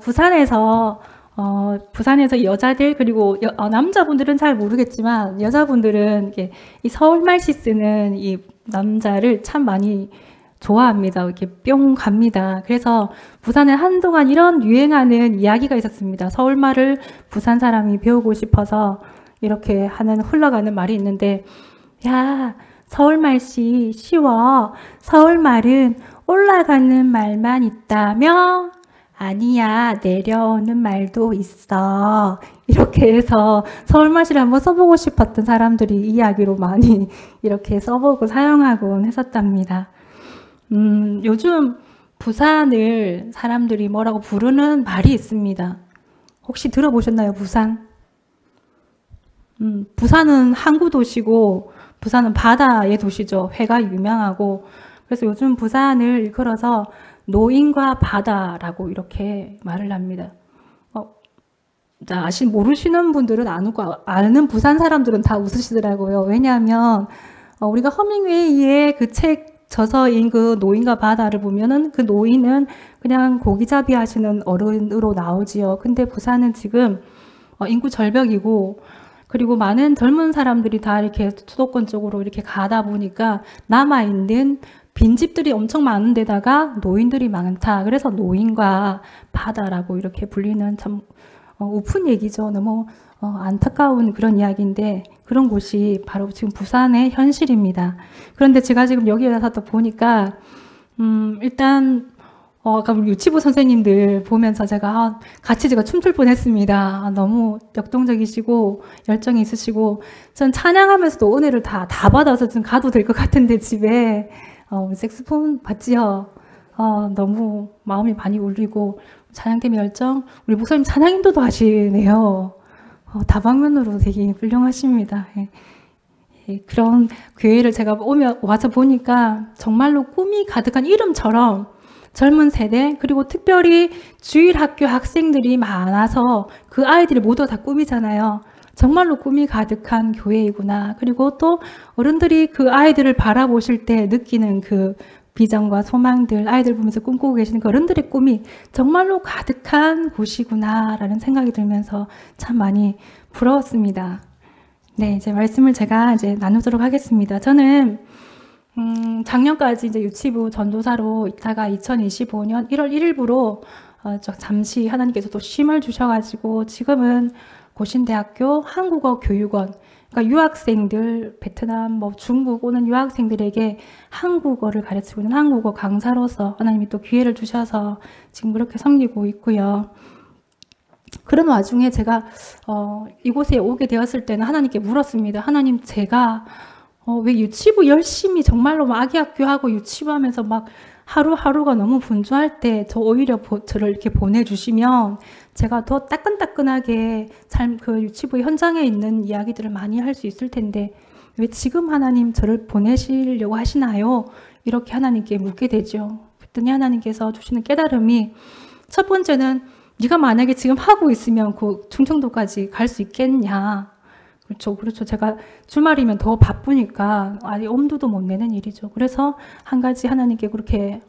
부산에서 여자들, 그리고 남자분들은 잘 모르겠지만, 여자분들은 이 서울말씨 쓰는 이 남자를 참 많이 좋아합니다. 이렇게 뿅 갑니다. 그래서 부산에 한동안 이런 유행하는 이야기가 있었습니다. 서울말을 부산 사람이 배우고 싶어서 이렇게 하는 흘러가는 말이 있는데, 야, 서울말씨 쉬워. 서울말은 올라가는 말만 있다며? 아니야, 내려오는 말도 있어. 이렇게 해서 서울말씨를 한번 써보고 싶었던 사람들이 이야기로 많이 이렇게 써보고 사용하곤 했었답니다. 요즘 부산을 사람들이 뭐라고 부르는 말이 있습니다. 혹시 들어보셨나요, 부산? 부산은 항구 도시고, 부산은 바다의 도시죠. 회가 유명하고. 그래서 요즘 부산을 일컬어서 노인과 바다라고 이렇게 말을 합니다. 모르시는 분들은 안 웃고, 아는 부산 사람들은 다 웃으시더라고요. 왜냐하면, 우리가 허밍웨이의 그 책 저서인 그 노인과 바다를 보면은 그 노인은 그냥 고기잡이 하시는 어른으로 나오지요. 근데 부산은 지금 인구 절벽이고, 그리고 많은 젊은 사람들이 다 이렇게 수도권 쪽으로 이렇게 가다 보니까 남아있는 빈집들이 엄청 많은 데다가 노인들이 많다. 그래서 노인과 바다라고 이렇게 불리는 참 우픈 얘기죠. 너무 안타까운 그런 이야기인데, 그런 곳이 바로 지금 부산의 현실입니다. 그런데 제가 지금 여기 와서 또 보니까 일단 아까 우리 유치부 선생님들 보면서 제가 같이 춤출 뻔했습니다. 너무 역동적이시고 열정이 있으시고, 전 찬양하면서도 은혜를 다 받아서 좀 가도 될 것 같은데 집에 색소폰 받지요. 너무 마음이 많이 울리고 찬양 때문에 열정. 우리 목사님 찬양 인도도 하시네요. 다방면으로 되게 훌륭하십니다. 그런 교회를 제가 와서 보니까 정말로 꿈이 가득한 이름처럼 젊은 세대, 그리고 특별히 주일학교 학생들이 많아서 그 아이들이 모두 다 꿈이잖아요. 정말로 꿈이 가득한 교회이구나. 그리고 또 어른들이 그 아이들을 바라보실 때 느끼는 그 비전과 소망들, 아이들 보면서 꿈꾸고 계시는 그 어른들의 꿈이 정말로 가득한 곳이구나 라는 생각이 들면서 참 많이 부러웠습니다. 네, 이제 말씀을 제가 이제 나누도록 하겠습니다. 저는 작년까지 이제 유치부 전도사로 있다가 2025년 1월 1일부로 잠시 하나님께서 또 쉼을 주셔가지고 지금은 고신대학교 한국어 교육원, 그러니까 유학생들, 베트남, 중국 오는 유학생들에게 한국어를 가르치고 있는 한국어 강사로서 하나님이 또 기회를 주셔서 지금 그렇게 섬기고 있고요. 그런 와중에 제가 이곳에 오게 되었을 때는 하나님께 물었습니다. 하나님, 제가 왜 유치부 열심히 정말로 막 아기학교하고 유치부하면서 막 하루하루가 너무 분주할 때 저 오히려 저를 이렇게 보내주시면 제가 더 따끈따끈하게 그 유치부 현장에 있는 이야기들을 많이 할 수 있을 텐데 왜 지금 하나님 저를 보내시려고 하시나요? 이렇게 하나님께 묻게 되죠. 그랬더니 하나님께서 주시는 깨달음이, 첫 번째는 네가 만약에 지금 하고 있으면 그 충청도까지 갈 수 있겠냐. 그렇죠. 제가 주말이면 더 바쁘니까 아예 엄두도 못 내는 일이죠. 그래서 한 가지 하나님께 그렇게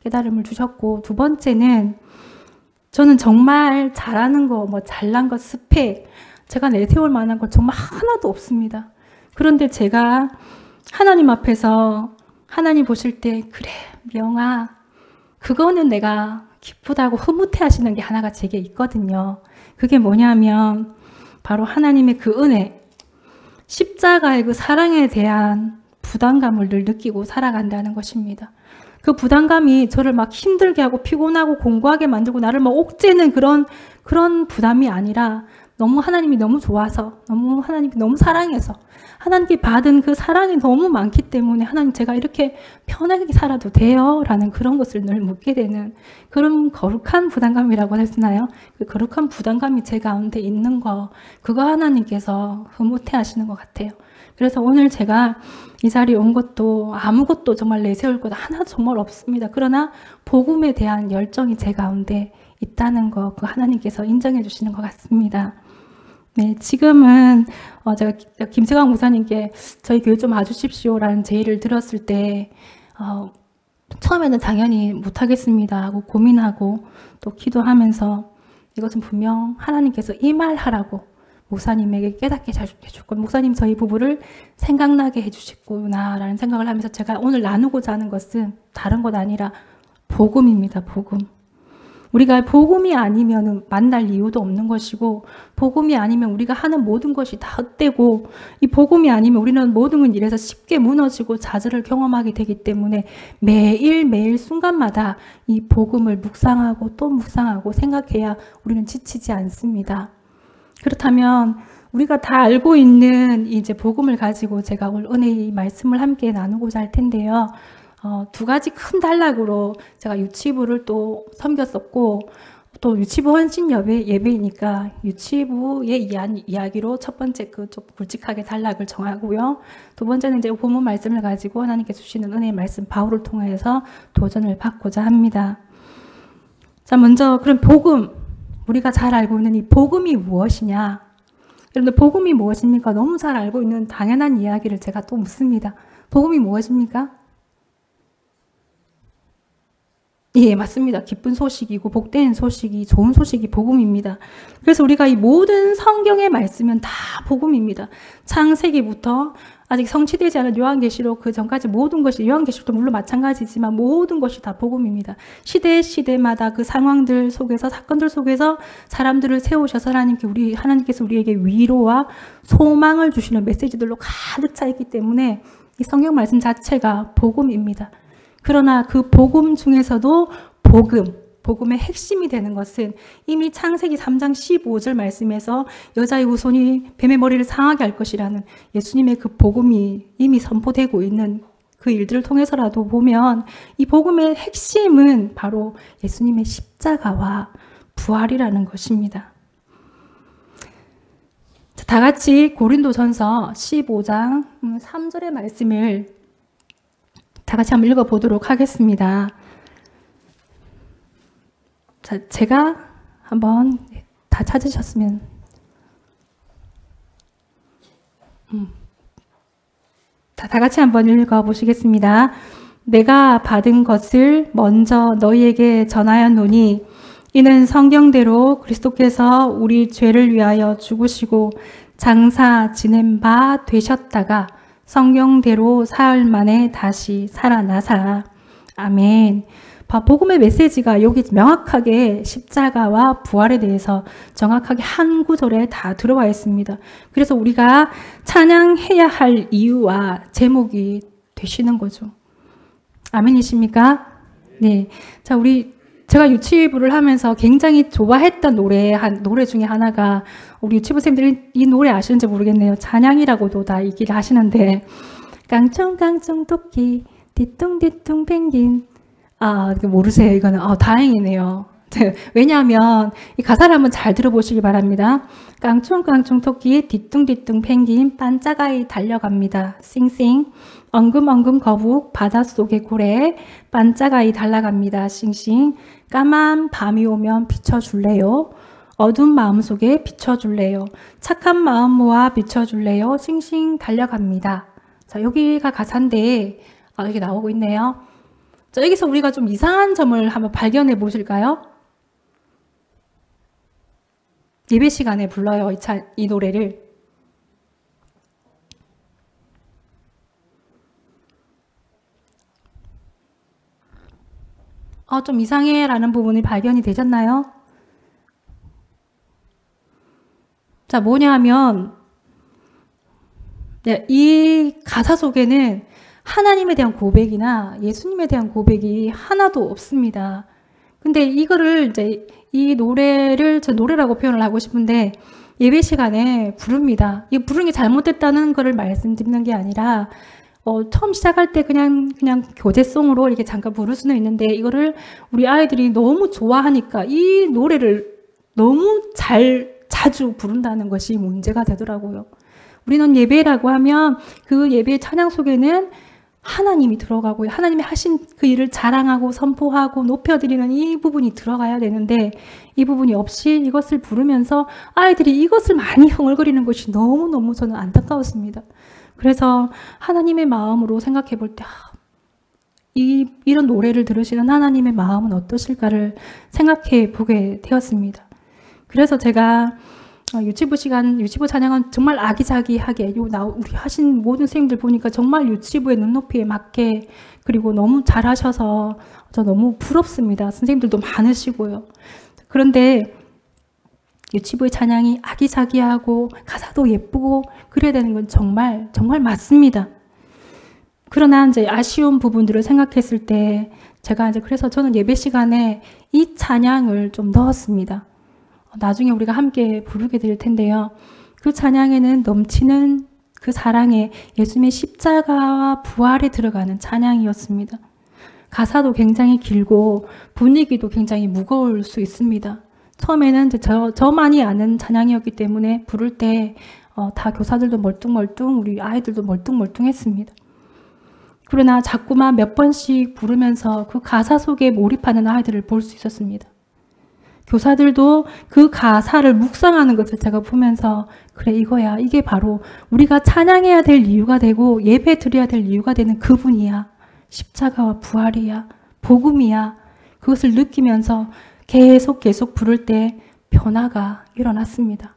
깨달음을 주셨고, 두 번째는 저는 정말 잘하는 거, 잘난 거, 스펙, 제가 내세울 만한 걸 정말 하나도 없습니다. 그런데 제가 하나님 앞에서 하나님 보실 때, 그래, 명아, 그거는 내가 기쁘다고 흐뭇해 하시는 게 하나가 제게 있거든요. 그게 뭐냐면 바로 하나님의 그 은혜, 십자가의 그 사랑에 대한 부담감을 늘 느끼고 살아간다는 것입니다. 그 부담감이 저를 막 힘들게 하고 피곤하고 공부하게 만들고 나를 막 옥죄는 그런 부담이 아니라 너무 하나님이 너무 좋아서, 너무 하나님이 너무 사랑해서, 하나님께 받은 그 사랑이 너무 많기 때문에 하나님, 제가 이렇게 편하게 살아도 돼요? 라는 그런 것을 늘 묻게 되는 그런 거룩한 부담감이라고 했나요? 그 거룩한 부담감이 제 가운데 있는 거, 그거 하나님께서 흐뭇해 하시는 것 같아요. 그래서 오늘 제가 이 자리에 온 것도 아무것도 정말 내세울 것 하나 정말 없습니다. 그러나 복음에 대한 열정이 제 가운데 있다는 거, 그 하나님께서 인정해 주시는 것 같습니다. 네, 지금은 제가 김세광 목사님께 저희 교회 좀 와주십시오라는 제의를 들었을 때 처음에는 당연히 못하겠습니다 하고 고민하고 또 기도하면서 이것은 분명 하나님께서 이 말 하라고 목사님에게 깨닫게 해주고, 목사님 저희 부부를 생각나게 해주시구나 라는 생각을 하면서 제가 오늘 나누고자 하는 것은 다른 것 아니라 복음입니다. 복음. 우리가 복음이 아니면 만날 이유도 없는 것이고, 복음이 아니면 우리가 하는 모든 것이 다 헛되고, 이 복음이 아니면 우리는 모든 일에서 쉽게 무너지고 좌절을 경험하게 되기 때문에 매일매일 순간마다 이 복음을 묵상하고 또 묵상하고 생각해야 우리는 지치지 않습니다. 그렇다면 우리가 다 알고 있는 이제 복음을 가지고 제가 오늘 은혜의 말씀을 함께 나누고자 할 텐데요. 두 가지 큰 단락으로 제가 유치부를 또 섬겼었고, 또 유치부 헌신 예배이니까 유치부의 이야기로 첫 번째 좀 굵직하게 단락을 정하고요. 두 번째는 이제 본문 말씀을 가지고 하나님께 주시는 은혜의 말씀 바울을 통해서 도전을 받고자 합니다. 자, 먼저 그럼 복음, 우리가 잘 알고 있는 이 복음이 무엇이냐? 여러분들 복음이 무엇입니까? 너무 잘 알고 있는 당연한 이야기를 제가 또 묻습니다. 복음이 무엇입니까? 예, 맞습니다. 기쁜 소식이고 복된 소식이, 좋은 소식이 복음입니다. 그래서 우리가 이 모든 성경의 말씀은 다 복음입니다. 창세기부터 아직 성취되지 않은 요한계시록 그 전까지 모든 것이, 요한계시록도 물론 마찬가지지만 모든 것이 다 복음입니다. 시대마다 그 상황들 속에서, 사건들 속에서 사람들을 세우셔서 하나님께서 우리에게 위로와 소망을 주시는 메시지들로 가득 차 있기 때문에 이 성경 말씀 자체가 복음입니다. 그러나 그 복음 중에서도 복음의 핵심이 되는 것은 이미 창세기 3장 15절 말씀에서 여자의 후손이 뱀의 머리를 상하게 할 것이라는 예수님의 그 복음이 이미 선포되고 있는 그 일들을 통해서라도 보면 이 복음의 핵심은 바로 예수님의 십자가와 부활이라는 것입니다. 다 같이 고린도전서 15장 3절의 말씀을 다 같이 한번 읽어보도록 하겠습니다. 자, 제가 한번 다 찾으셨으면 다 같이 한번 읽어보시겠습니다. 내가 받은 것을 먼저 너희에게 전하였노니 이는 성경대로 그리스도께서 우리 죄를 위하여 죽으시고 장사 지낸 바 되셨다가 성경대로 사흘 만에 다시 살아나사. 아멘. 복음의 메시지가 여기 명확하게 십자가와 부활에 대해서 정확하게 한 구절에 다 들어와 있습니다. 그래서 우리가 찬양해야 할 이유와 제목이 되시는 거죠. 아멘이십니까? 네. 자, 제가 유치부를 하면서 굉장히 좋아했던 노래 중에 하나가, 우리 유치부 선생님들이 이 노래 아시는지 모르겠네요. 찬양이라고도 다 얘기를 하시는데, 깡총깡총 토끼, 뒤뚱뒤뚱 펭귄. 이거 모르세요. 이거는, 다행이네요. 왜냐하면 이 가사를 한번 잘 들어보시기 바랍니다. 깡총깡총 토끼, 뒤뚱뒤뚱 펭귄, 반짝아이 달려갑니다. 싱싱. 엉금엉금 거북, 바닷속의 고래, 반짝아이 달려갑니다. 싱싱. 까만 밤이 오면 비춰줄래요? 어두운 마음속에 비춰줄래요? 착한 마음 모아 비춰줄래요? 싱싱 달려갑니다. 자, 여기가 가사인데, 여기 나오고 있네요. 자, 여기서 우리가 좀 이상한 점을 한번 발견해 보실까요? 예배 시간에 불러요, 이 노래를. 좀 이상해 라는 부분이 발견이 되셨나요? 자, 뭐냐 하면, 이 가사 속에는 하나님에 대한 고백이나 예수님에 대한 고백이 하나도 없습니다. 근데 이거를 이제 이 노래를 저 노래라고 표현을 하고 싶은데 예배 시간에 부릅니다. 이 부르는 게 잘못됐다는 거를 말씀드리는 게 아니라 처음 시작할 때 그냥 교재송으로 이렇게 잠깐 부를 수는 있는데 이거를 우리 아이들이 너무 좋아하니까 이 노래를 너무 자주 부른다는 것이 문제가 되더라고요. 우리는 예배라고 하면 그 예배의 찬양 속에는 하나님이 들어가고 하나님이 하신 그 일을 자랑하고 선포하고 높여드리는 이 부분이 들어가야 되는데 이 부분이 없이 이것을 부르면서 아이들이 이것을 많이 흥얼거리는 것이 너무너무 저는 안타까웠습니다. 그래서 하나님의 마음으로 생각해 볼 때 이런 노래를 들으시는 하나님의 마음은 어떠실까를 생각해 보게 되었습니다. 그래서 제가 유치부 찬양은 정말 아기자기하게 우리 하신 모든 선생님들 보니까 정말 유치부의 눈높이에 맞게 그리고 너무 잘하셔서 저 너무 부럽습니다. 선생님들도 많으시고요. 그런데 유치부의 찬양이 아기자기하고 가사도 예쁘고 그래야 되는 건 정말 맞습니다. 그러나 이제 아쉬운 부분들을 생각했을 때 제가 이제 그래서 저는 예배 시간에 이 찬양을 좀 넣었습니다. 나중에 우리가 함께 부르게 될 텐데요. 그 찬양에는 넘치는 그 사랑에 예수님의 십자가와 부활에 들어가는 찬양이었습니다. 가사도 굉장히 길고 분위기도 굉장히 무거울 수 있습니다. 처음에는 이제 저만이 아는 찬양이었기 때문에 부를 때 다 교사들도 멀뚱멀뚱 우리 아이들도 멀뚱멀뚱했습니다. 그러나 자꾸만 몇 번씩 부르면서 그 가사 속에 몰입하는 아이들을 볼 수 있었습니다. 교사들도 그 가사를 묵상하는 것을 제가 보면서 그래 이거야 이게 바로 우리가 찬양해야 될 이유가 되고 예배 드려야 될 이유가 되는 그분이야. 십자가와 부활이야. 복음이야. 그것을 느끼면서 계속 부를 때 변화가 일어났습니다.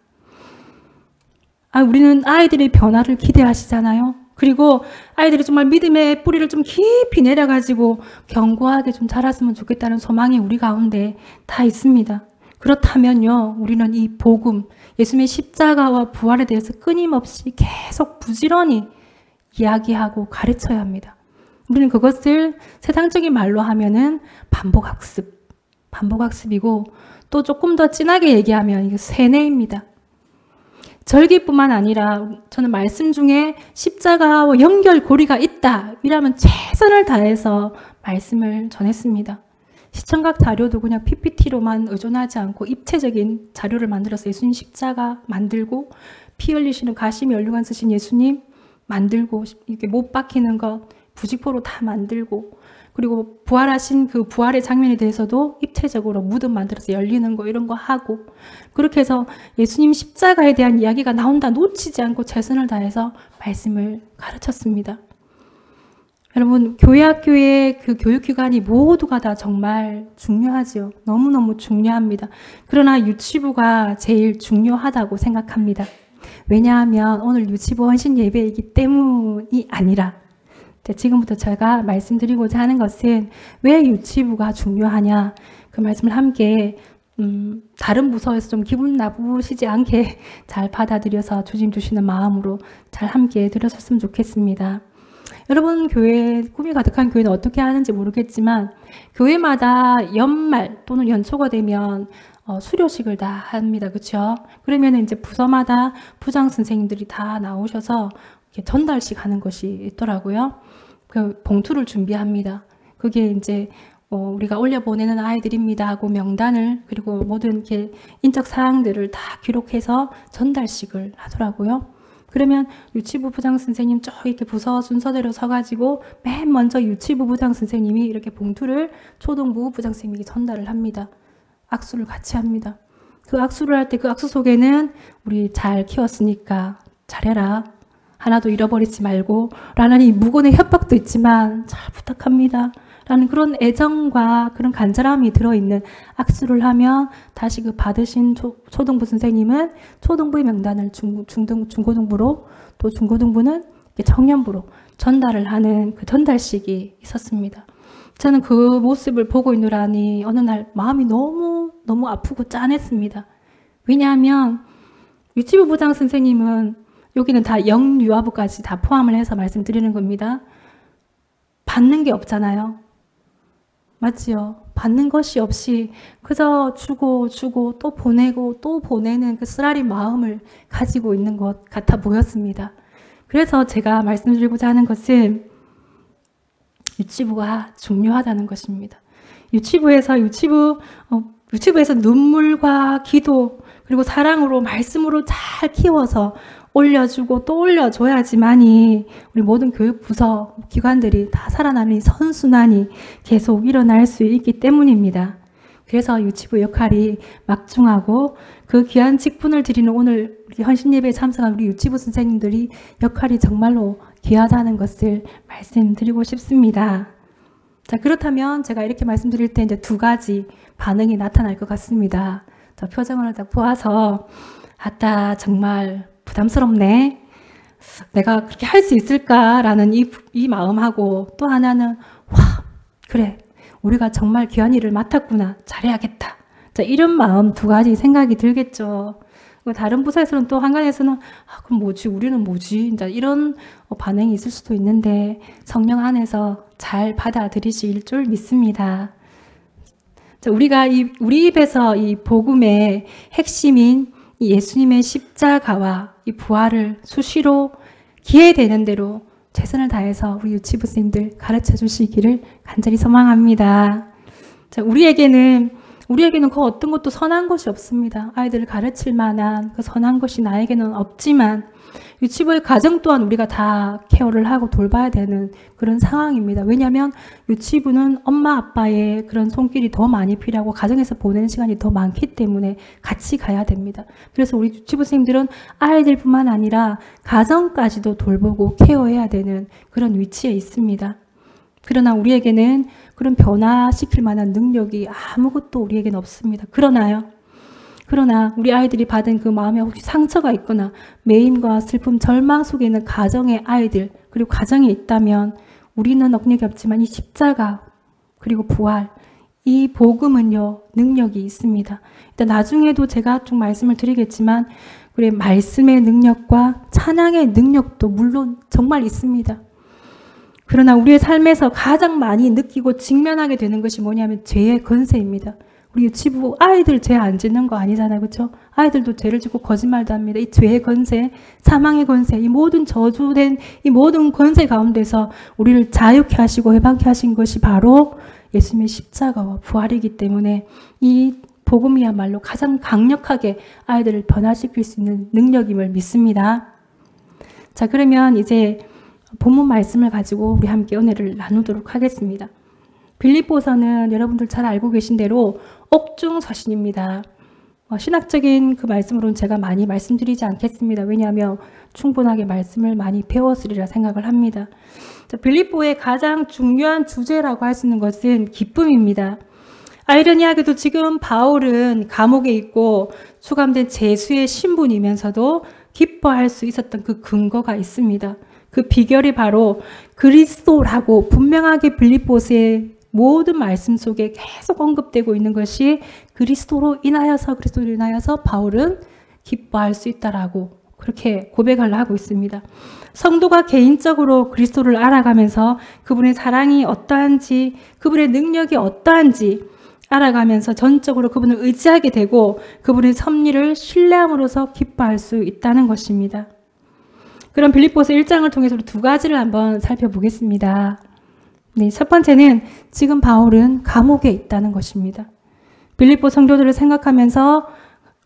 우리는 아이들의 변화를 기대하시잖아요. 그리고 아이들이 정말 믿음의 뿌리를 좀 깊이 내려가지고 견고하게 좀 자랐으면 좋겠다는 소망이 우리 가운데 다 있습니다. 그렇다면요, 우리는 이 복음, 예수님의 십자가와 부활에 대해서 끊임없이 계속 부지런히 이야기하고 가르쳐야 합니다. 우리는 그것을 세상적인 말로 하면은 반복학습이고 또 조금 더 진하게 얘기하면 이게 세뇌입니다. 절기뿐만 아니라 저는 말씀 중에 십자가와 연결고리가 있다. 이라면 최선을 다해서 말씀을 전했습니다. 시청각 자료도 그냥 PPT로만 의존하지 않고 입체적인 자료를 만들어서 예수님 십자가 만들고 피 흘리시는 가시미 연류관 쓰신 예수님 만들고 이렇게 못 박히는 것 부직포로 다 만들고 그리고 부활하신 그 부활의 장면에 대해서도 입체적으로 무덤 만들어서 열리는 거 이런 거 하고 그렇게 해서 예수님 십자가에 대한 이야기가 나온다 놓치지 않고 최선을 다해서 말씀을 가르쳤습니다. 여러분 교회 학교의 그 교육기관이 모두가 다 정말 중요하지요. 너무너무 중요합니다. 그러나 유치부가 제일 중요하다고 생각합니다. 왜냐하면 오늘 유치부 헌신 예배이기 때문이 아니라 지금부터 제가 말씀드리고자 하는 것은 왜 유치부가 중요하냐 그 말씀을 함께 다른 부서에서 좀 기분 나쁘시지 않게 잘 받아들여서 주님 주시는 마음으로 잘 함께 들으셨으면 좋겠습니다. 여러분 교회 꿈이 가득한 교회는 어떻게 하는지 모르겠지만 교회마다 연말 또는 연초가 되면 수료식을 다 합니다. 그렇죠? 그러면 이제 부서마다 부장 선생님들이 다 나오셔서 이렇게 전달식 하는 것이 있더라고요. 그 봉투를 준비합니다. 그게 이제 우리가 올려보내는 아이들입니다 하고 명단을 그리고 모든 이렇게 인적 사항들을 다 기록해서 전달식을 하더라고요. 그러면 유치부 부장 선생님 쭉 이렇게 부서 순서대로 서가지고 맨 먼저 유치부 부장 선생님이 이렇게 봉투를 초등부 부장 선생님에게 전달을 합니다. 악수를 같이 합니다. 그 악수를 할 때 그 악수 속에는 우리 잘 키웠으니까 잘해라. 하나도 잃어버리지 말고 라는 이 무건의 협박도 있지만 잘 부탁합니다. 라는 그런 애정과 그런 간절함이 들어있는 악수를 하면 다시 그 받으신 초등부 선생님은 초등부의 명단을 중고등부로 또 중고등부는 청년부로 전달을 하는 그 전달식이 있었습니다. 저는 그 모습을 보고 있느라니 어느 날 마음이 너무 아프고 짠했습니다. 왜냐하면 유치부 부장 선생님은 여기는 다 영유아부까지 다 포함을 해서 말씀드리는 겁니다. 받는 게 없잖아요. 맞지요? 받는 것이 없이 그저 주고 또 보내고 또 보내는 그 쓰라린 마음을 가지고 있는 것 같아 보였습니다. 그래서 제가 말씀드리고자 하는 것은 유치부가 중요하다는 것입니다. 유치부에서 눈물과 기도 그리고 사랑으로 말씀으로 잘 키워서 올려주고 또 올려줘야지만이 우리 모든 교육부서 기관들이 다 살아나는 이 선순환이 계속 일어날 수 있기 때문입니다. 그래서 유치부 역할이 막중하고 그 귀한 직분을 드리는 오늘 우리 헌신예배에 참석한 우리 유치부 선생님들이 역할이 정말로 귀하다는 것을 말씀드리고 싶습니다. 자, 그렇다면 제가 이렇게 말씀드릴 때 이제 두 가지 반응이 나타날 것 같습니다. 저 표정을 딱 보아서, 아따, 정말 부담스럽네. 내가 그렇게 할 수 있을까라는 이 마음하고, 또 하나는, 와, 그래. 우리가 정말 귀한 일을 맡았구나. 잘해야겠다. 자, 이런 마음 두 가지 생각이 들겠죠. 다른 부서에서는 또 한간에서는 그럼 뭐지? 우리는 뭐지? 이제 이런 반응이 있을 수도 있는데 성령 안에서 잘 받아들이실 줄 믿습니다. 자, 우리가 우리 입에서 이 복음의 핵심인 이 예수님의 십자가와 이 부활을 수시로 기회되는 대로 최선을 다해서 우리 유치부 선생님들 가르쳐 주시기를 간절히 소망합니다. 자, 우리에게는 그 어떤 것도 선한 것이 없습니다. 아이들을 가르칠 만한 그 선한 것이 나에게는 없지만 유치부의 가정 또한 우리가 다 케어를 하고 돌봐야 되는 그런 상황입니다. 왜냐하면 유치부는 엄마 아빠의 그런 손길이 더 많이 필요하고 가정에서 보내는 시간이 더 많기 때문에 같이 가야 됩니다. 그래서 우리 유치부 선생님들은 아이들뿐만 아니라 가정까지도 돌보고 케어해야 되는 그런 위치에 있습니다. 그러나 우리에게는 그런 변화시킬 만한 능력이 아무것도 우리에게는 없습니다. 그러나 우리 아이들이 받은 그 마음에 혹시 상처가 있거나 매임과 슬픔, 절망 속에 있는 가정의 아이들, 그리고 가정에 있다면 우리는 능력이 없지만 이 십자가 그리고 부활, 이 복음은요 능력이 있습니다. 일단 나중에도 제가 좀 말씀을 드리겠지만 우리 말씀의 능력과 찬양의 능력도 물론 정말 있습니다. 그러나 우리의 삶에서 가장 많이 느끼고 직면하게 되는 것이 뭐냐면 죄의 권세입니다. 우리 유치부 아이들 죄 안 짓는 거 아니잖아요. 그렇죠? 아이들도 죄를 짓고 거짓말도 합니다. 이 죄의 권세, 사망의 권세, 이 모든 저주된 이 모든 권세 가운데서 우리를 자유케 하시고 해방케 하신 것이 바로 예수님의 십자가와 부활이기 때문에 이 복음이야말로 가장 강력하게 아이들을 변화시킬 수 있는 능력임을 믿습니다. 자, 그러면 이제 본문 말씀을 가지고 우리 함께 은혜를 나누도록 하겠습니다. 빌립보서는 여러분들 잘 알고 계신 대로 옥중서신입니다. 신학적인 그 말씀으로는 제가 많이 말씀드리지 않겠습니다. 왜냐하면 충분하게 말씀을 많이 배웠으리라 생각을 합니다. 빌립보의 가장 중요한 주제라고 할 수 있는 것은 기쁨입니다. 아이러니하게도 지금 바울은 감옥에 있고 수감된 죄수의 신분이면서도 기뻐할 수 있었던 그 근거가 있습니다. 그 비결이 바로 그리스도라고 분명하게 빌립보서의 모든 말씀 속에 계속 언급되고 있는 것이 그리스도로 인하여서 바울은 기뻐할 수 있다라고 그렇게 고백을 하고 있습니다. 성도가 개인적으로 그리스도를 알아가면서 그분의 사랑이 어떠한지, 그분의 능력이 어떠한지 알아가면서 전적으로 그분을 의지하게 되고 그분의 섭리를 신뢰함으로써 기뻐할 수 있다는 것입니다. 그럼 빌립보서 1장을 통해서 두 가지를 한번 살펴보겠습니다. 네, 첫 번째는 지금 바울은 감옥에 있다는 것입니다. 빌립보 성도들을 생각하면서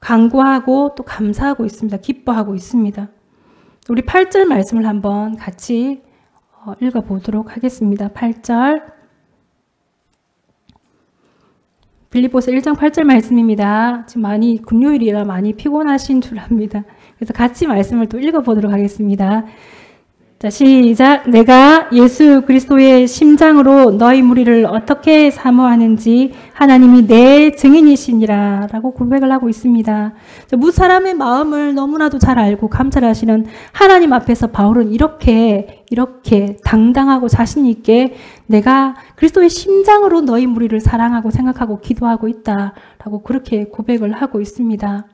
간구하고 또 감사하고 있습니다. 기뻐하고 있습니다. 우리 8절 말씀을 한번 같이 읽어보도록 하겠습니다. 8절 빌립보서 1장 8절 말씀입니다. 지금 많이 금요일이라 많이 피곤하신 줄 압니다. 그래서 같이 말씀을 또 읽어보도록 하겠습니다. 자, 시작. 내가 예수 그리스도의 심장으로 너희 무리를 어떻게 사모하는지 하나님이 내 증인이시니라 라고 고백을 하고 있습니다. 무사람의 마음을 너무나도 잘 알고 감찰하시는 하나님 앞에서 바울은 이렇게 당당하고 자신 있게 내가 그리스도의 심장으로 너희 무리를 사랑하고 생각하고 기도하고 있다라고 그렇게 고백을 하고 있습니다.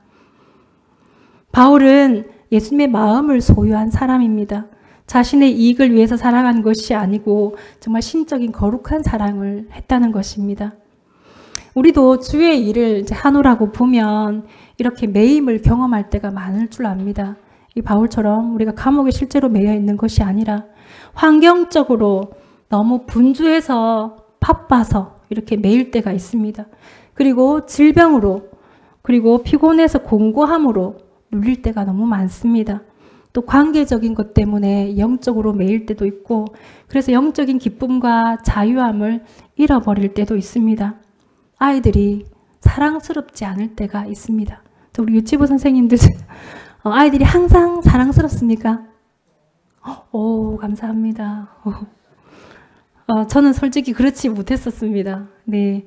바울은 예수님의 마음을 소유한 사람입니다. 자신의 이익을 위해서 살아가는 것이 아니고 정말 신적인 거룩한 사랑을 했다는 것입니다. 우리도 주의 일을 이제 하노라고 보면 이렇게 매임을 경험할 때가 많을 줄 압니다. 이 바울처럼 우리가 감옥에 실제로 매여 있는 것이 아니라 환경적으로 너무 분주해서 바빠서 이렇게 매일 때가 있습니다. 그리고 질병으로 그리고 피곤해서 공고함으로 눌릴 때가 너무 많습니다. 또 관계적인 것 때문에 영적으로 매일 때도 있고 그래서 영적인 기쁨과 자유함을 잃어버릴 때도 있습니다. 아이들이 사랑스럽지 않을 때가 있습니다. 우리 유치부 선생님들 아이들이 항상 사랑스럽습니까? 오, 감사합니다. 저는 솔직히 그렇지 못했었습니다. 네.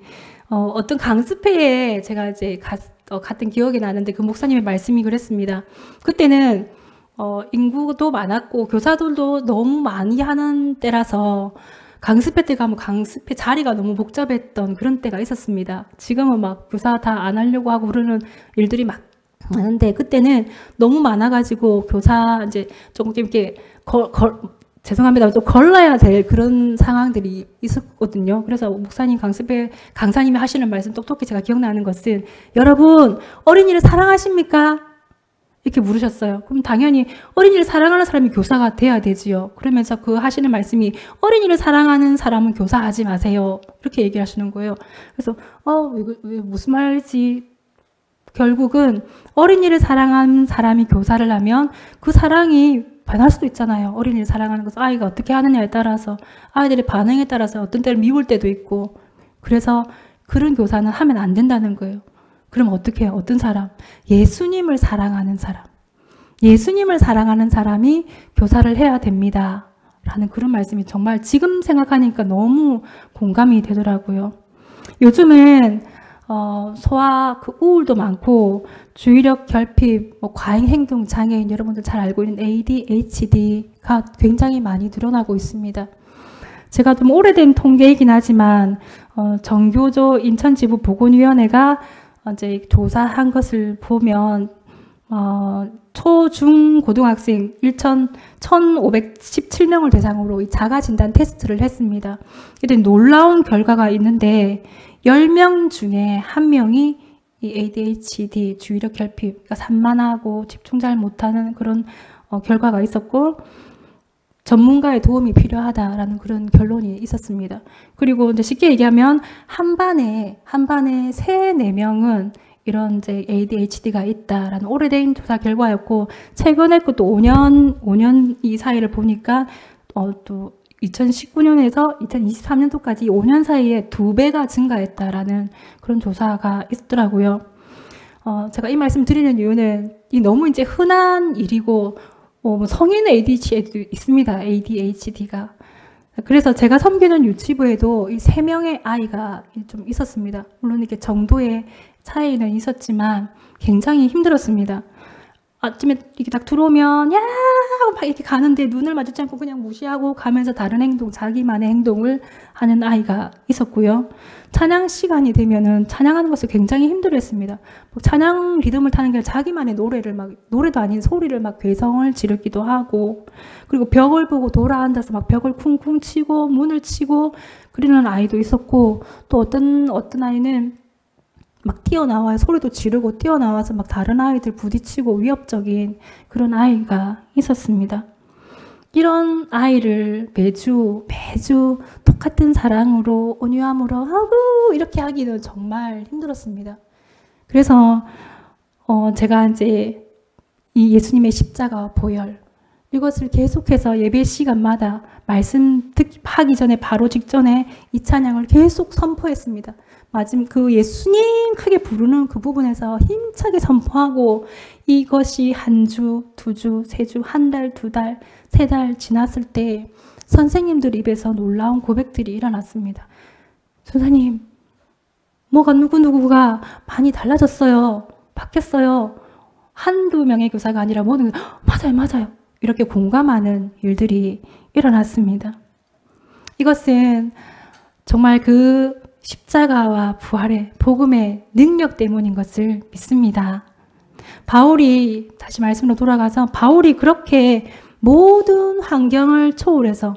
어떤 강습회에 제가 이제 갔던 기억이 나는데 그 목사님의 말씀이 그랬습니다. 그때는 인구도 많았고 교사들도 너무 많이 하는 때라서 강습회 때 가면 강습회 자리가 너무 복잡했던 그런 때가 있었습니다. 지금은 막 교사 다 안 하려고 하고 그러는 일들이 막 많은데 그때는 너무 많아가지고 교사 이제 조금 이렇게 죄송합니다. 좀 걸러야 될 그런 상황들이 있었거든요. 그래서 목사님 강습회 강사님이 하시는 말씀 똑똑히 제가 기억나는 것은 여러분 어린이를 사랑하십니까? 이렇게 물으셨어요. 그럼 당연히 어린이를 사랑하는 사람이 교사가 돼야 되지요. 그러면서 그 하시는 말씀이 어린이를 사랑하는 사람은 교사하지 마세요. 이렇게 얘기를 하시는 거예요. 그래서 왜 무슨 말이지? 결국은 어린이를 사랑하는 사람이 교사를 하면 그 사랑이 변할 수도 있잖아요. 어린이를 사랑하는 것은 아이가 어떻게 하느냐에 따라서 아이들의 반응에 따라서 어떤 때는 미울 때도 있고 그래서 그런 교사는 하면 안 된다는 거예요. 그럼 어떻게 해요? 어떤 사람? 예수님을 사랑하는 사람. 예수님을 사랑하는 사람이 교사를 해야 됩니다. 라는 그런 말씀이 정말 지금 생각하니까 너무 공감이 되더라고요. 요즘은 소아 우울도 많고 주의력 결핍, 과잉 행동 장애인 여러분들 잘 알고 있는 ADHD가 굉장히 많이 늘어나고 있습니다. 제가 좀 오래된 통계이긴 하지만 정교조 인천지부 보건위원회가 이제 조사한 것을 보면 초, 중, 고등학생 1,517명을 대상으로 이 자가진단 테스트를 했습니다. 이때 놀라운 결과가 있는데 10명 중에 1명이 이 ADHD, 주의력 결핍, 그러니까 산만하고 집중 잘 못하는 그런 결과가 있었고 전문가의 도움이 필요하다라는 그런 결론이 있었습니다. 그리고 이제 쉽게 얘기하면 한 반에 3-4명은 이런 이제 ADHD가 있다라는 오래된 조사 결과였고 최근에 것도 5년 이 사이를 보니까 또 2019년에서 2023년도까지 5년 사이에 2배가 증가했다라는 그런 조사가 있더라고요. 제가 이 말씀 드리는 이유는 이 너무 이제 흔한 일이고 성인 ADHD도 있습니다. ADHD가. 그래서 제가 섬기는 유치부에도 이 3명의 아이가 좀 있었습니다. 물론 이렇게 정도의 차이는 있었지만 굉장히 힘들었습니다. 아침에 이렇게 딱 들어오면 야 하고 막 이렇게 가는데 눈을 마주치 않고 그냥 무시하고 가면서 다른 행동, 자기만의 행동을 하는 아이가 있었고요. 찬양 시간이 되면은 찬양하는 것을 굉장히 힘들어했습니다. 찬양 리듬을 타는 게 자기만의 노래도 아닌 소리를 막 괴성을 지르기도 하고 그리고 벽을 보고 돌아 앉아서 막 벽을 쿵쿵 치고 문을 치고 그러는 아이도 있었고 또 어떤 아이는 막 뛰어나와요. 소리도 지르고 뛰어나와서 막 다른 아이들 부딪히고 위협적인 그런 아이가 있었습니다. 이런 아이를 매주 똑같은 사랑으로 온유함으로 하고 이렇게 하기는 정말 힘들었습니다. 그래서 제가 이제 이 예수님의 십자가와 보혈 이것을 계속해서 예배 시간마다 말씀 하기 전에 바로 직전에 이 찬양을 계속 선포했습니다. 그 예수님 크게 부르는 그 부분에서 힘차게 선포하고 이것이 한 주, 2주, 3주, 1달, 2달, 3달 지났을 때 선생님들 입에서 놀라운 고백들이 일어났습니다. 선생님, 뭐가 누구누구가 많이 달라졌어요. 바뀌었어요. 한두 명의 교사가 아니라 모든 맞아요. 이렇게 공감하는 일들이 일어났습니다. 이것은 정말 그 십자가와 부활의 복음의 능력 때문인 것을 믿습니다. 바울이 다시 말씀으로 돌아가서 바울이 그렇게 모든 환경을 초월해서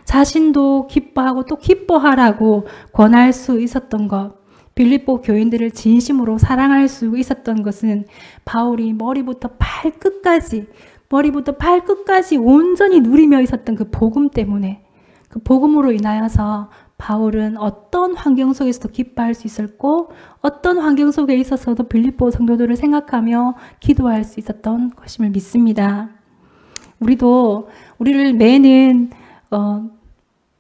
자신도 기뻐하고 또 기뻐하라고 권할 수 있었던 것 빌립보 교인들을 진심으로 사랑할 수 있었던 것은 바울이 머리부터 발끝까지 온전히 누리며 있었던 그 복음 때문에 그 복음으로 인하여서 바울은 어떤 환경 속에서도 기뻐할 수 있었고 어떤 환경 속에 있어서도 빌립보 성도들을 생각하며 기도할 수 있었던 것임을 믿습니다. 우리를 매는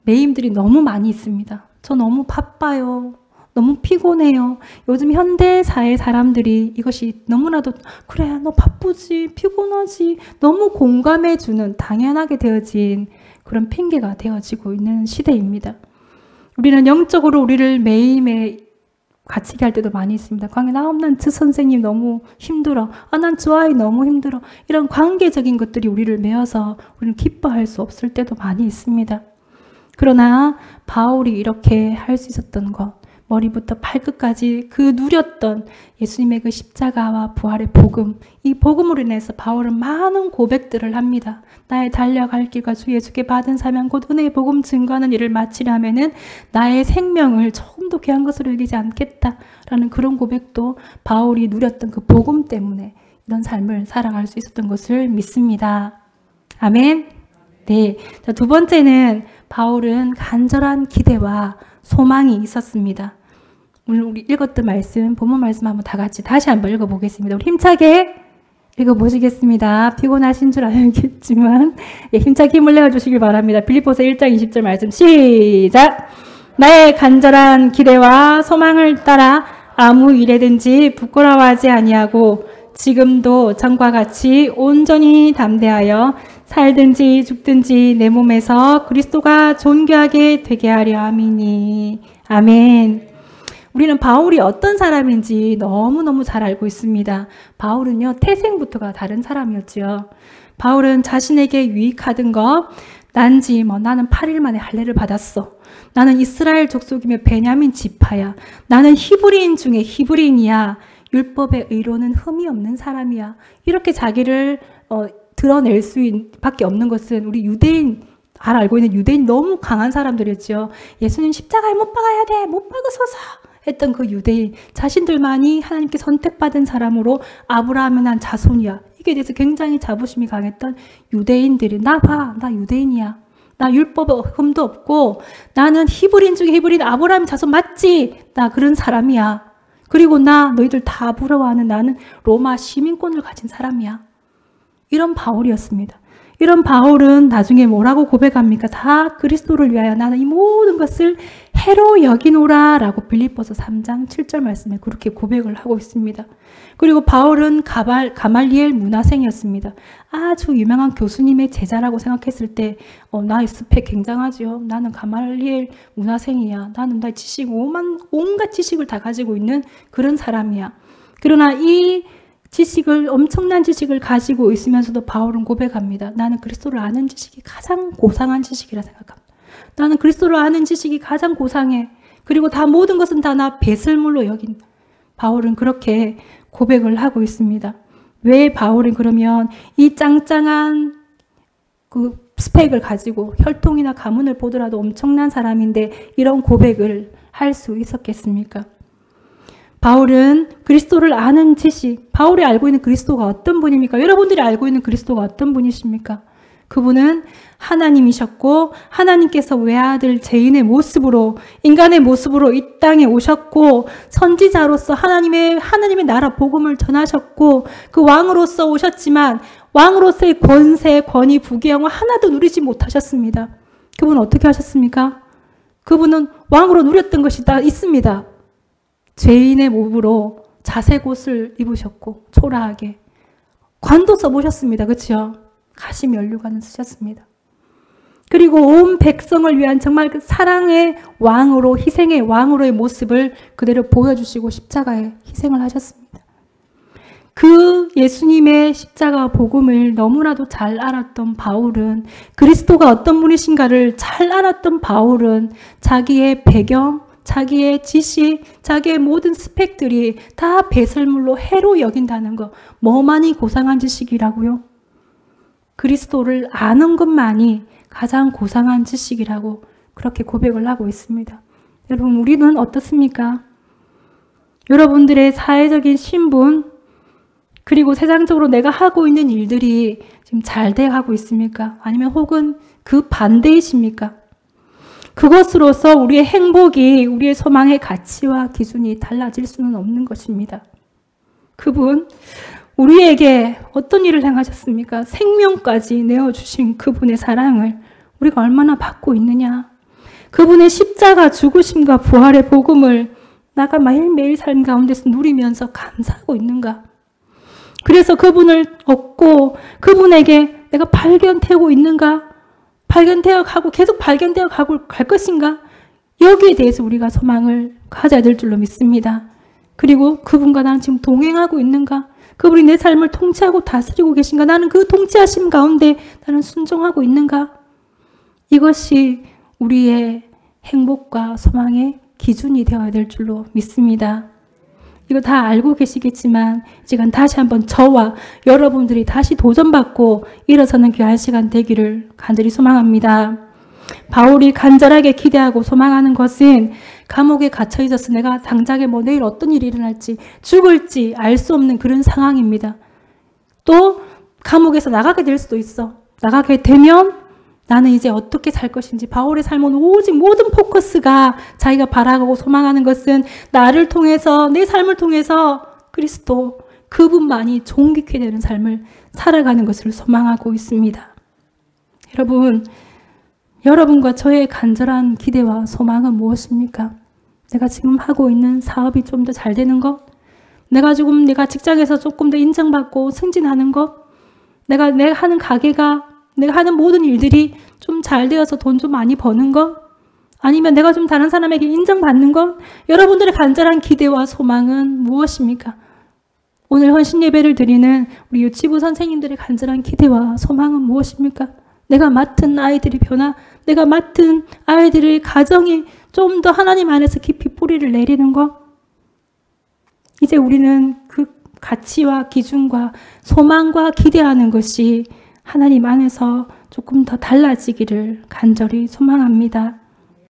매임들이 너무 많이 있습니다. 저 너무 바빠요. 너무 피곤해요. 요즘 현대사회 사람들이 이것이 너무나도 그래 너 바쁘지 피곤하지 너무 공감해주는 당연하게 되어진 그런 핑계가 되어지고 있는 시대입니다. 우리는 영적으로 우리를 매일매일 갇히게 할 때도 많이 있습니다. 관계, 난 저 선생님 너무 힘들어. 난 저 아이 너무 힘들어. 이런 관계적인 것들이 우리를 메어서 우리는 기뻐할 수 없을 때도 많이 있습니다. 그러나 바울이 이렇게 할 수 있었던 것, 머리부터 발끝까지 그 누렸던 예수님의 그 십자가와 부활의 복음, 이 복음으로 인해서 바울은 많은 고백들을 합니다. 나의 달려갈 길과 주 예수께 받은 사명 곧 은혜의 복음 증거하는 일을 마치려면은 나의 생명을 조금 더 귀한 것으로 여기지 않겠다라는 그런 고백도 바울이 누렸던 그 복음 때문에 이런 삶을 살아갈 수 있었던 것을 믿습니다. 아멘. 네. 자, 두 번째는 바울은 간절한 기대와 소망이 있었습니다. 오늘 우리 읽었던 말씀, 본문 말씀 한번 다 같이 다시 한번 읽어보겠습니다. 우리 힘차게 읽어보시겠습니다. 피곤하신 줄 알겠지만 힘차게 힘을 내어주시길 바랍니다. 빌립보서 1장 20절 말씀 시작! 나의 간절한 기대와 소망을 따라 아무 일에든지 부끄러워하지 아니하고 지금도 전과 같이 온전히 담대하여 살든지 죽든지 내 몸에서 그리스도가 존귀하게 되게 하려 함이니. 아멘. 우리는 바울이 어떤 사람인지 너무너무 잘 알고 있습니다. 바울은요, 태생부터가 다른 사람이었지요. 바울은 자신에게 유익하던 것, 난지 나는 8일 만에 할례를 받았어. 나는 이스라엘 족속이며 베냐민 지파야. 나는 히브리인 중에 히브리인이야. 율법의 의로는 흠이 없는 사람이야. 이렇게 자기를 드러낼 수밖에 없는 것은 우리 유대인, 잘 알고 있는 유대인 너무 강한 사람들이었죠. 예수님 십자가에 못 박아야 돼. 못 박으소서 했던 그 유대인. 자신들만이 하나님께 선택받은 사람으로 아브라함의 난 자손이야. 이게 대해서 굉장히 자부심이 강했던 유대인들이 나 봐. 나 유대인이야. 나 율법 흠도 없고 나는 히브리인 중에 히브리인 아브라함 자손 맞지? 나 그런 사람이야. 그리고 너희들 다 부러워하는 나는 로마 시민권을 가진 사람이야. 이런 바울이었습니다. 이런 바울은 나중에 뭐라고 고백합니까? 다 그리스도를 위하여 나는 이 모든 것을 해로 여기노라 라고 빌립보서 3장 7절 말씀에 그렇게 고백을 하고 있습니다. 그리고 바울은 가말리엘 문화생이었습니다. 아주 유명한 교수님의 제자라고 생각했을 때 나의 스펙 굉장하죠. 나는 가말리엘 문화생이야. 나는 나의 지식, 온갖 지식을 다 가지고 있는 그런 사람이야. 그러나 이 지식을, 엄청난 지식을 가지고 있으면서도 바울은 고백합니다. 나는 그리스도를 아는 지식이 가장 고상한 지식이라 생각합니다. 나는 그리스도를 아는 지식이 가장 고상해. 그리고 다 모든 것은 다 나 배설물로 여긴. 바울은 그렇게 고백을 하고 있습니다. 왜 바울은 그러면 이 짱짱한 그 스펙을 가지고 혈통이나 가문을 보더라도 엄청난 사람인데 이런 고백을 할 수 있었겠습니까? 바울은 그리스도를 아는 지식, 바울이 알고 있는 그리스도가 어떤 분입니까? 여러분들이 알고 있는 그리스도가 어떤 분이십니까? 그분은 하나님이셨고 하나님께서 외아들 죄인의 모습으로, 인간의 모습으로 이 땅에 오셨고 선지자로서 하나님의 나라 복음을 전하셨고 그 왕으로서 오셨지만 왕으로서의 권세, 권위, 부귀영화 하나도 누리지 못하셨습니다. 그분은 어떻게 하셨습니까? 그분은 왕으로 누렸던 것이 다 있습니다. 죄인의 몸으로 자색 옷을 입으셨고 초라하게 관도 써보셨습니다. 그렇죠? 가시 면류관을 쓰셨습니다. 그리고 온 백성을 위한 정말 그 사랑의 왕으로, 희생의 왕으로의 모습을 그대로 보여주시고 십자가에 희생을 하셨습니다. 그 예수님의 십자가 복음을 너무나도 잘 알았던 바울은, 그리스도가 어떤 분이신가를 잘 알았던 바울은 자기의 배경, 자기의 지식, 자기의 모든 스펙들이 다 배설물로 해로 여긴다는 거, 뭐만이 고상한 지식이라고요? 그리스도를 아는 것만이 가장 고상한 지식이라고 그렇게 고백을 하고 있습니다. 여러분, 우리는 어떻습니까? 여러분들의 사회적인 신분, 그리고 세상적으로 내가 하고 있는 일들이 지금 잘 돼가고 있습니까? 아니면 혹은 그 반대이십니까? 그것으로서 우리의 행복이, 우리의 소망의 가치와 기준이 달라질 수는 없는 것입니다. 그분, 우리에게 어떤 일을 행하셨습니까? 생명까지 내어주신 그분의 사랑을 우리가 얼마나 받고 있느냐? 그분의 십자가 죽으심과 부활의 복음을 나가 매일매일 삶 가운데서 누리면서 감사하고 있는가? 그래서 그분을 얻고 그분에게 내가 발견되고 있는가? 발견되어 가고 계속 발견되어 가고 갈 것인가? 여기에 대해서 우리가 소망을 가져야 될 줄로 믿습니다. 그리고 그분과 나는 지금 동행하고 있는가? 그분이 내 삶을 통치하고 다스리고 계신가? 나는 그 통치하심 가운데 나는 순종하고 있는가? 이것이 우리의 행복과 소망의 기준이 되어야 될 줄로 믿습니다. 이거 다 알고 계시겠지만 지금 다시 한번 저와 여러분들이 다시 도전받고 일어서는 귀한 시간 되기를 간절히 소망합니다. 바울이 간절하게 기대하고 소망하는 것은 감옥에 갇혀 있어서 내가 당장에 뭐 내일 어떤 일이 일어날지 죽을지 알 수 없는 그런 상황입니다. 또 감옥에서 나가게 될 수도 있어. 나가게 되면 나는 이제 어떻게 살 것인지. 바울의 삶은 오직 모든 포커스가 자기가 바라고 소망하는 것은 나를 통해서, 내 삶을 통해서 그리스도 그분만이 존귀케 되는 삶을 살아가는 것을 소망하고 있습니다. 여러분과 저의 간절한 기대와 소망은 무엇입니까? 내가 지금 하고 있는 사업이 좀 더 잘 되는 것? 내가 직장에서 조금 더 인정받고 승진하는 것? 내가 하는 가게가, 내가 하는 모든 일들이 좀 잘 되어서 돈 좀 많이 버는 것? 아니면 내가 좀 다른 사람에게 인정받는 것? 여러분들의 간절한 기대와 소망은 무엇입니까? 오늘 헌신 예배를 드리는 우리 유치부 선생님들의 간절한 기대와 소망은 무엇입니까? 내가 맡은 아이들이 내가 맡은 아이들의 가정이 좀 더 하나님 안에서 깊이 뿌리를 내리는 것. 이제 우리는 그 가치와 기준과 소망과 기대하는 것이 하나님 안에서 조금 더 달라지기를 간절히 소망합니다.